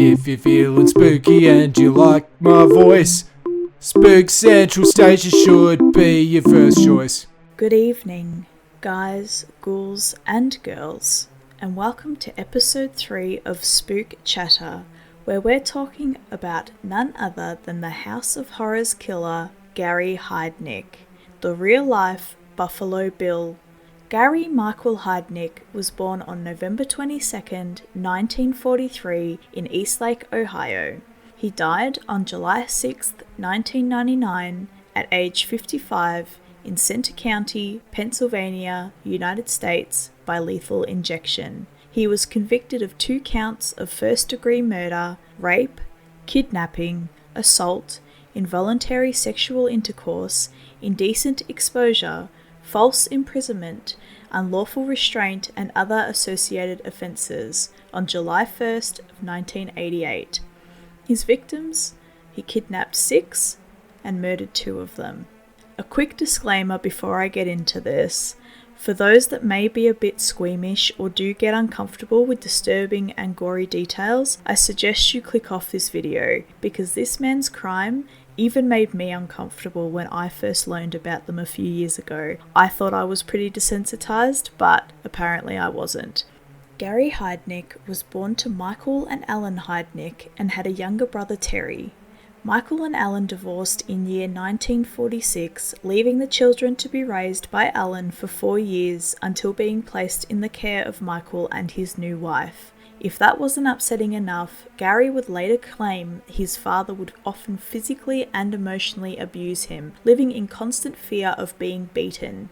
If you're feeling spooky and you like my voice, Spook Central Station should be your first choice. Good evening, guys, ghouls and girls, and welcome to episode 3 of Spook Chatter, where we're talking about none other than the House of Horrors killer, Gary Heidnik, the real-life Buffalo Bill. Gary Michael Heidnik was born on November 22nd, 1943 in Eastlake, Ohio. He died on July 6th, 1999 at age 55 in Center County, Pennsylvania, United States by lethal injection. He was convicted of 2 counts of first-degree murder, rape, kidnapping, assault, involuntary sexual intercourse, indecent exposure, false imprisonment, unlawful restraint and other associated offences on July 1st of 1988. His victims? He kidnapped 6 and murdered 2 of them. A quick disclaimer before I get into this. For those that may be a bit squeamish or do get uncomfortable with disturbing and gory details, I suggest you click off this video, because this man's crime even made me uncomfortable when I first learned about them a few years ago. I thought I was pretty desensitized, but apparently I wasn't. Gary Heidnik was born to Michael and Alan Heidnik and had a younger brother, Terry. Michael and Alan divorced in year 1946, leaving the children to be raised by Alan for 4 years until being placed in the care of Michael and his new wife. If that wasn't upsetting enough, Gary would later claim his father would often physically and emotionally abuse him, living in constant fear of being beaten.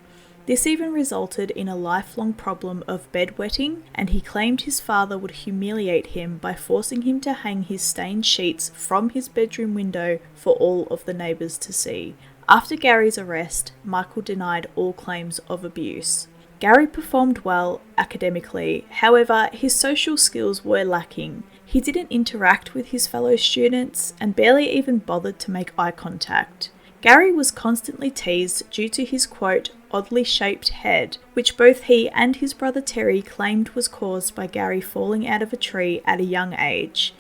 This even resulted in a lifelong problem of bedwetting, and he claimed his father would humiliate him by forcing him to hang his stained sheets from his bedroom window for all of the neighbours to see. After Gary's arrest, Michael denied all claims of abuse. Gary performed well academically, however, his social skills were lacking. He didn't interact with his fellow students and barely even bothered to make eye contact. Gary was constantly teased due to his, quote, oddly shaped head, which both he and his brother Terry claimed was caused by Gary falling out of a tree at a young age.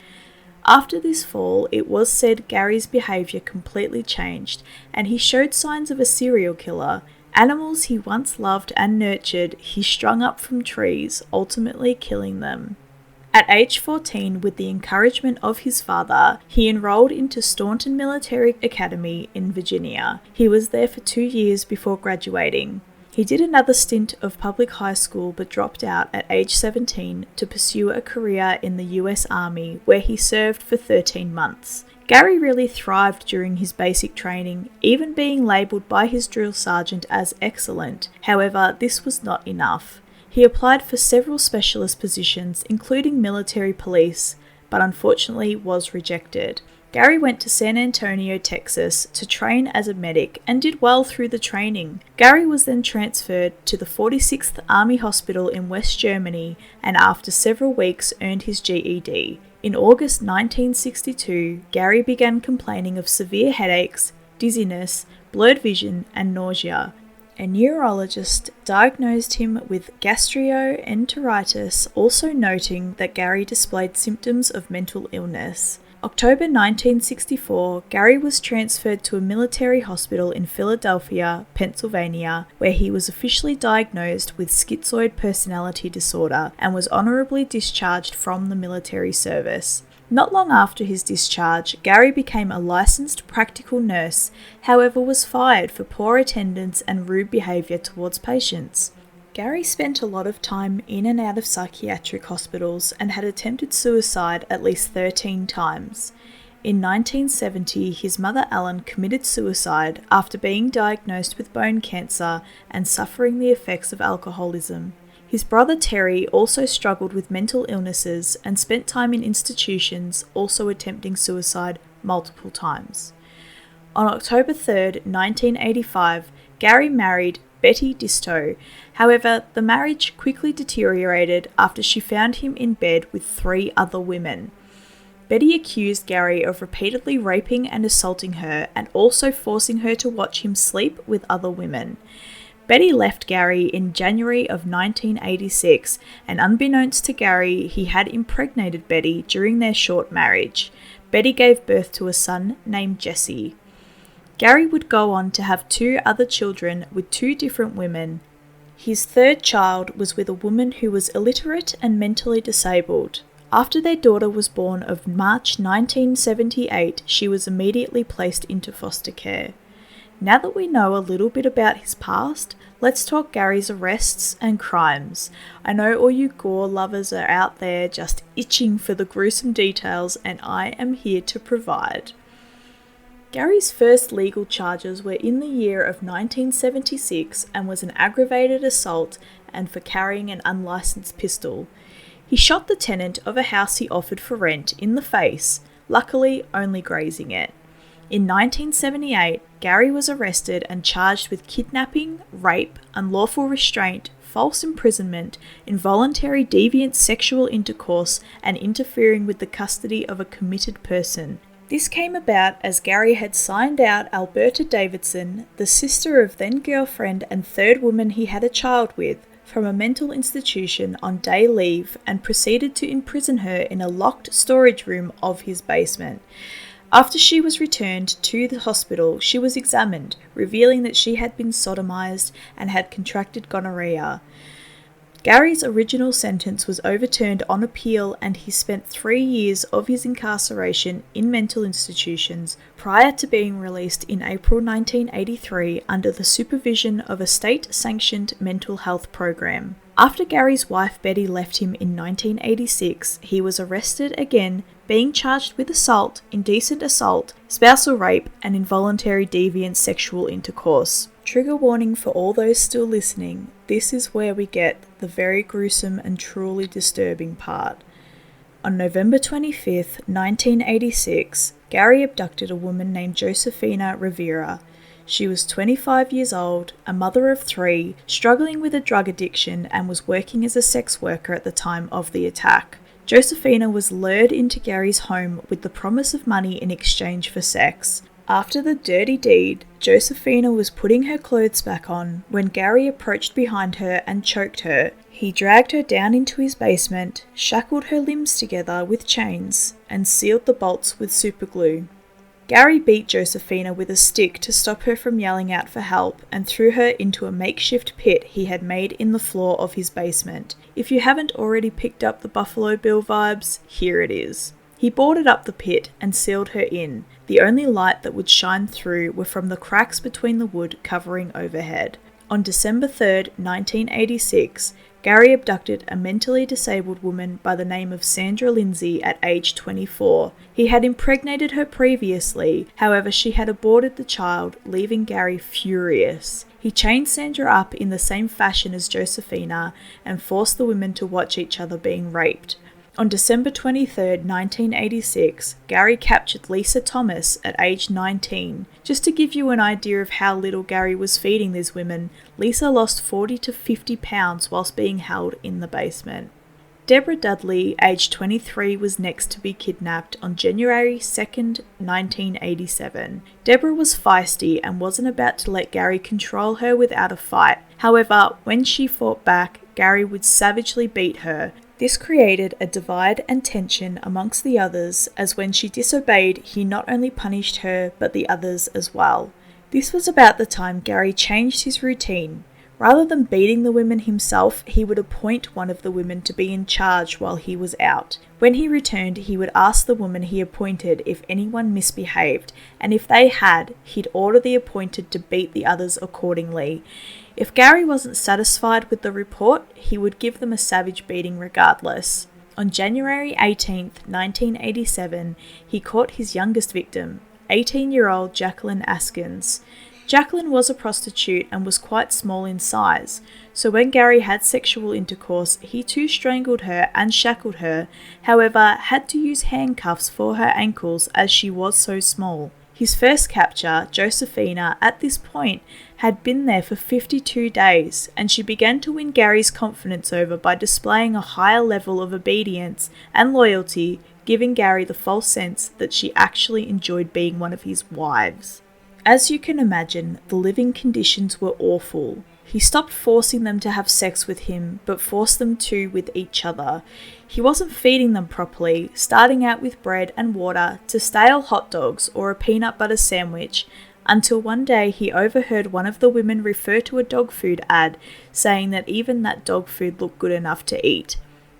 After this fall, it was said Gary's behaviour completely changed, and he showed signs of a serial killer. Animals he once loved and nurtured, he strung up from trees, ultimately killing them. At age 14, with the encouragement of his father, he enrolled into Staunton Military Academy in Virginia. He was there for 2 years before graduating. He did another stint of public high school but dropped out at age 17 to pursue a career in the US Army, where he served for 13 months. Gary really thrived during his basic training, even being labelled by his drill sergeant as excellent. However, this was not enough. He applied for several specialist positions, including military police, but unfortunately was rejected. Gary went to San Antonio, Texas to train as a medic and did well through the training. Gary was then transferred to the 46th Army Hospital in West Germany and after several weeks earned his GED. In August 1962, Gary began complaining of severe headaches, dizziness, blurred vision and nausea. A neurologist diagnosed him with gastroenteritis, also noting that Gary displayed symptoms of mental illness. October 1964, Gary was transferred to a military hospital in Philadelphia, Pennsylvania, where he was officially diagnosed with schizoid personality disorder and was honorably discharged from the military service. Not long after his discharge, Gary became a licensed practical nurse, however was fired for poor attendance and rude behaviour towards patients. Gary spent a lot of time in and out of psychiatric hospitals and had attempted suicide at least 13 times. In 1970, his mother Ellen committed suicide after being diagnosed with bone cancer and suffering the effects of alcoholism. His brother Terry also struggled with mental illnesses and spent time in institutions, also attempting suicide multiple times. On October 3, 1985, Gary married Betty Disto. However, the marriage quickly deteriorated after she found him in bed with 3 other women. Betty accused Gary of repeatedly raping and assaulting her and also forcing her to watch him sleep with other women. Betty left Gary in January of 1986, and unbeknownst to Gary, he had impregnated Betty during their short marriage. Betty gave birth to a son named Jesse. Gary would go on to have 2 other children with 2 different women. His 3rd child was with a woman who was illiterate and mentally disabled. After their daughter was born of March 1978, she was immediately placed into foster care. Now that we know a little bit about his past, let's talk Gary's arrests and crimes. I know all you gore lovers are out there just itching for the gruesome details, and I am here to provide. Gary's first legal charges were in the year of 1976 and was an aggravated assault and for carrying an unlicensed pistol. He shot the tenant of a house he offered for rent in the face, luckily only grazing it. In 1978, Gary was arrested and charged with kidnapping, rape, unlawful restraint, false imprisonment, involuntary deviant sexual intercourse, and interfering with the custody of a committed person. This came about as Gary had signed out Alberta Davidson, the sister of then-girlfriend and 3rd woman he had a child with, from a mental institution on day leave and proceeded to imprison her in a locked storage room of his basement. After she was returned to the hospital, she was examined, revealing that she had been sodomized and had contracted gonorrhea. Gary's original sentence was overturned on appeal, and he spent 3 years of his incarceration in mental institutions prior to being released in April 1983 under the supervision of a state-sanctioned mental health program. After Gary's wife Betty left him in 1986, he was arrested again, being charged with assault, indecent assault, spousal rape, and involuntary deviant sexual intercourse. Trigger warning for all those still listening, this is where we get the very gruesome and truly disturbing part. On November 25th, 1986, Gary abducted a woman named Josephina Rivera. She was 25 years old, a mother of 3, struggling with a drug addiction, and was working as a sex worker at the time of the attack. Josephina was lured into Gary's home with the promise of money in exchange for sex. After the dirty deed, Josephina was putting her clothes back on when Gary approached behind her and choked her. He dragged her down into his basement, shackled her limbs together with chains, and sealed the bolts with superglue. Gary beat Josephina with a stick to stop her from yelling out for help and threw her into a makeshift pit he had made in the floor of his basement. If you haven't already picked up the Buffalo Bill vibes, here it is. He boarded up the pit and sealed her in. The only light that would shine through were from the cracks between the wood covering overhead. On December 3rd, 1986, Gary abducted a mentally disabled woman by the name of Sandra Lindsay at age 24. He had impregnated her previously, however she had aborted the child, leaving Gary furious. He chained Sandra up in the same fashion as Josephina and forced the women to watch each other being raped. On December 23, 1986, Gary captured Lisa Thomas at age 19. Just to give you an idea of how little Gary was feeding these women, Lisa lost 40 to 50 pounds whilst being held in the basement. Deborah Dudley, age 23, was next to be kidnapped on January 2, 1987. Deborah was feisty and wasn't about to let Gary control her without a fight. However, when she fought back, Gary would savagely beat her. This created a divide and tension amongst the others, as when she disobeyed, he not only punished her, but the others as well. This was about the time Gary changed his routine. Rather than beating the women himself, he would appoint one of the women to be in charge while he was out. When he returned, he would ask the woman he appointed if anyone misbehaved, and if they had, he'd order the appointed to beat the others accordingly. If Gary wasn't satisfied with the report, he would give them a savage beating regardless. On January 18, 1987, he caught his youngest victim, 18-year-old Jacqueline Askins. Jacqueline was a prostitute and was quite small in size, so when Gary had sexual intercourse, he too strangled her and shackled her, however, had to use handcuffs for her ankles as she was so small. His first capture, Josephina, at this point, had been there for 52 days, and she began to win Gary's confidence over by displaying a higher level of obedience and loyalty, giving Gary the false sense that she actually enjoyed being one of his wives. As you can imagine, the living conditions were awful. He stopped forcing them to have sex with him, but forced them to with each other. He wasn't feeding them properly, starting out with bread and water to stale hot dogs or a peanut butter sandwich, until one day he overheard one of the women refer to a dog food ad, saying that even that dog food looked good enough to eat,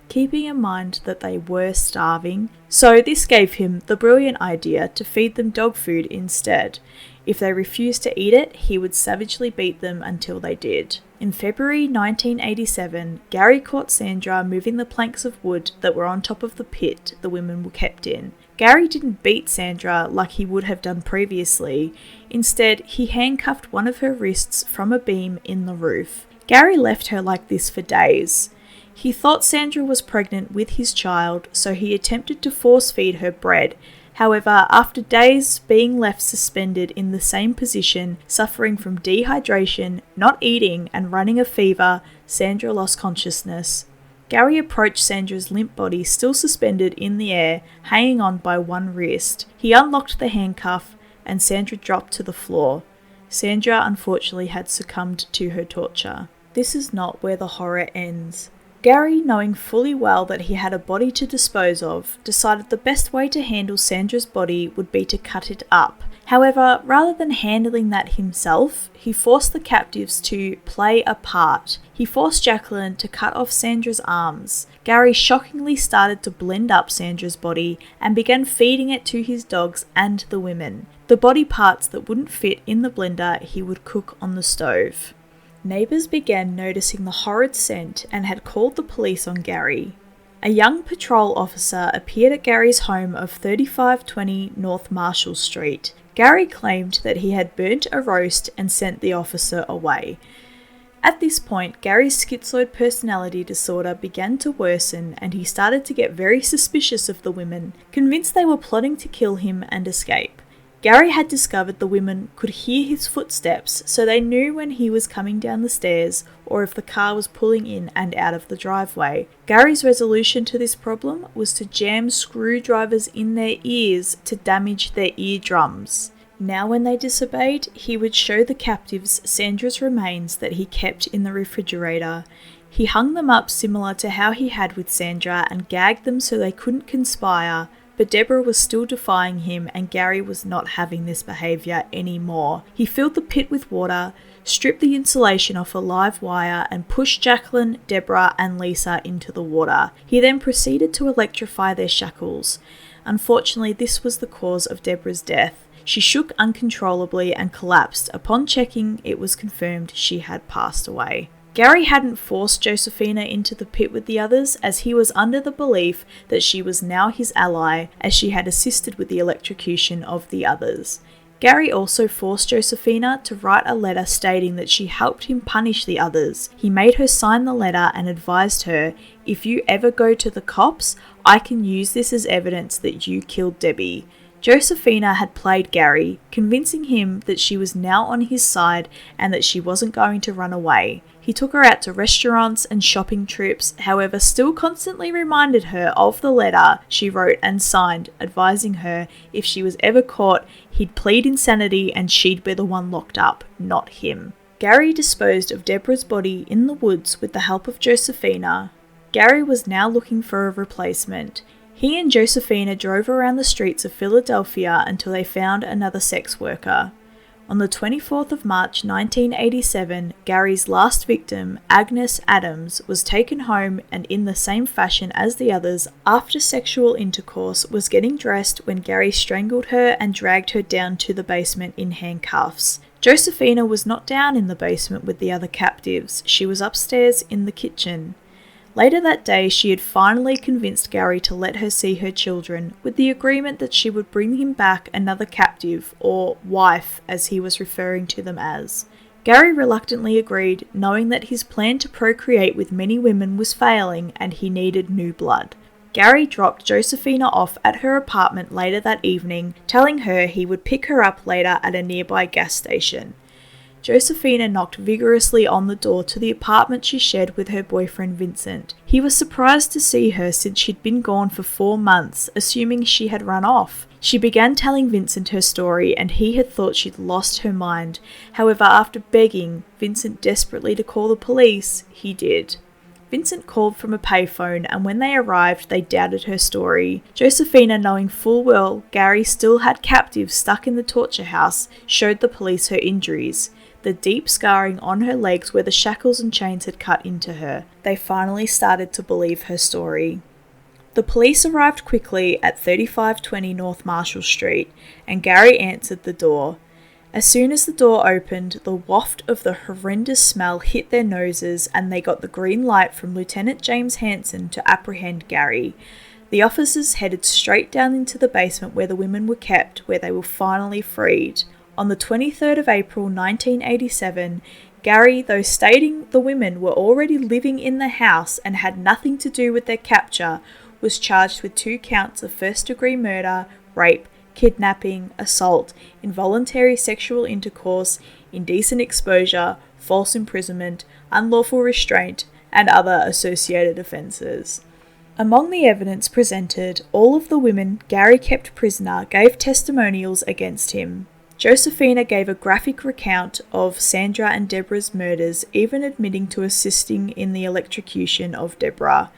keeping in mind that they were starving. So this gave him the brilliant idea to feed them dog food instead. If they refused to eat it, he would savagely beat them until they did. In February 1987, Gary caught Sandra moving the planks of wood that were on top of the pit the women were kept in. Gary didn't beat Sandra like he would have done previously. Instead, he handcuffed one of her wrists from a beam in the roof. Gary left her like this for days. He thought Sandra was pregnant with his child, so he attempted to force feed her bread. However, after days being left suspended in the same position, suffering from dehydration, not eating, and running a fever, Sandra lost consciousness. Gary approached Sandra's limp body still suspended in the air, hanging on by one wrist. He unlocked the handcuff, and Sandra dropped to the floor. Sandra unfortunately had succumbed to her torture. This is not where the horror ends. Gary, knowing fully well that he had a body to dispose of, decided the best way to handle Sandra's body would be to cut it up. However, rather than handling that himself, he forced the captives to play a part. He forced Jacqueline to cut off Sandra's arms. Gary shockingly started to blend up Sandra's body and began feeding it to his dogs and the women. The body parts that wouldn't fit in the blender he would cook on the stove. Neighbours began noticing the horrid scent and had called the police on Gary. A young patrol officer appeared at Gary's home of 3520 North Marshall Street. Gary claimed that he had burnt a roast and sent the officer away. At this point, Gary's schizoid personality disorder began to worsen and he started to get very suspicious of the women, convinced they were plotting to kill him and escape. Gary had discovered the women could hear his footsteps, so they knew when he was coming down the stairs or if the car was pulling in and out of the driveway. Gary's resolution to this problem was to jam screwdrivers in their ears to damage their eardrums. Now when they disobeyed, he would show the captives Sandra's remains that he kept in the refrigerator. He hung them up similar to how he had with Sandra and gagged them so they couldn't conspire. But Deborah was still defying him and Gary was not having this behaviour anymore. He filled the pit with water, stripped the insulation off a live wire and pushed Jacqueline, Deborah and Lisa into the water. He then proceeded to electrify their shackles. Unfortunately, this was the cause of Deborah's death. She shook uncontrollably and collapsed. Upon checking, it was confirmed she had passed away. Gary hadn't forced Josephina into the pit with the others, as he was under the belief that she was now his ally, as she had assisted with the electrocution of the others. Gary also forced Josephina to write a letter stating that she helped him punish the others. He made her sign the letter and advised her, "If you ever go to the cops, I can use this as evidence that you killed Debbie." Josephina had played Gary, convincing him that she was now on his side and that she wasn't going to run away. He took her out to restaurants and shopping trips, however still constantly reminded her of the letter she wrote and signed, advising her if she was ever caught, he'd plead insanity and she'd be the one locked up, not him. Gary disposed of Deborah's body in the woods with the help of Josephina. Gary was now looking for a replacement. He and Josephina drove around the streets of Philadelphia until they found another sex worker. On the 24th of March 1987, Gary's last victim, Agnes Adams, was taken home and in the same fashion as the others, after sexual intercourse, was getting dressed when Gary strangled her and dragged her down to the basement in handcuffs. Josephina was not down in the basement with the other captives, she was upstairs in the kitchen. Later that day, she had finally convinced Gary to let her see her children, with the agreement that she would bring him back another captive, or wife, as he was referring to them as. Gary reluctantly agreed, knowing that his plan to procreate with many women was failing and he needed new blood. Gary dropped Josephina off at her apartment later that evening, telling her he would pick her up later at a nearby gas station. Josephina knocked vigorously on the door to the apartment she shared with her boyfriend Vincent. He was surprised to see her since she'd been gone for 4 months, assuming she had run off. She began telling Vincent her story and he had thought she'd lost her mind. However, after begging Vincent desperately to call the police, he did. Vincent called from a payphone and when they arrived they doubted her story. Josephina, knowing full well Gary still had captives stuck in the torture house, showed the police her injuries. The deep scarring on her legs where the shackles and chains had cut into her. They finally started to believe her story. The police arrived quickly at 3520 North Marshall Street and Gary answered the door. As soon as the door opened, the waft of the horrendous smell hit their noses and they got the green light from Lieutenant James Hanson to apprehend Gary. The officers headed straight down into the basement where the women were kept, where they were finally freed. On the 23rd of April 1987, Gary, though stating the women were already living in the house and had nothing to do with their capture, was charged with 2 counts of first-degree murder, rape, kidnapping, assault, involuntary sexual intercourse, indecent exposure, false imprisonment, unlawful restraint, and other associated offences. Among the evidence presented, all of the women Gary kept prisoner gave testimonials against him. Josephina gave a graphic recount of Sandra and Deborah's murders, even admitting to assisting in the electrocution of Deborah.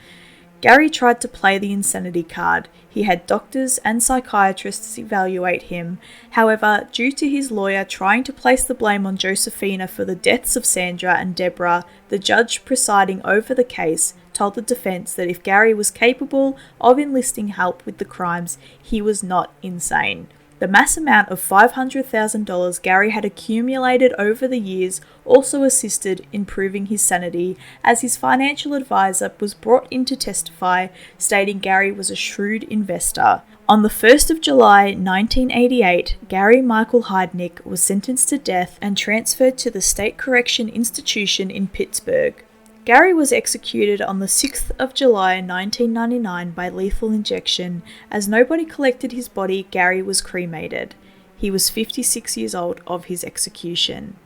Gary tried to play the insanity card. He had doctors and psychiatrists evaluate him. However, due to his lawyer trying to place the blame on Josephina for the deaths of Sandra and Deborah, the judge presiding over the case told the defense that if Gary was capable of enlisting help with the crimes, he was not insane. The mass amount of $500,000 Gary had accumulated over the years also assisted in proving his sanity, as his financial advisor was brought in to testify, stating Gary was a shrewd investor. On the 1st of July 1988, Gary Michael Heidnik was sentenced to death and transferred to the State Correction Institution in Pittsburgh. Gary was executed on the 6th of July 1999 by lethal injection. As nobody collected his body, Gary was cremated. He was 56 years old of his execution.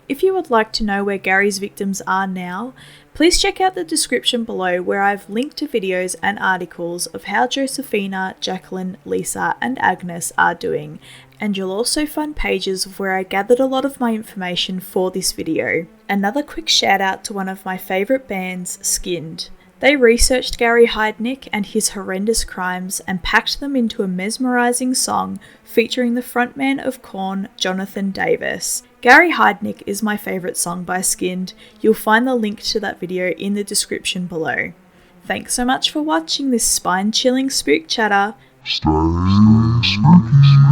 If you would like to know where Gary's victims are now, please check out the description below where I've linked to videos and articles of how Josephina, Jacqueline, Lisa and Agnes are doing, and you'll also find pages of where I gathered a lot of my information for this video. Another quick shout out to one of my favourite bands, SKYND. They researched Gary Heidnik and his horrendous crimes and packed them into a mesmerising song featuring the frontman of Korn, Jonathan Davis. Gary Heidnik is my favourite song by SKYND. You'll find the link to that video in the description below. Thanks so much for watching this spine-chilling spook chatter. Stay spooky.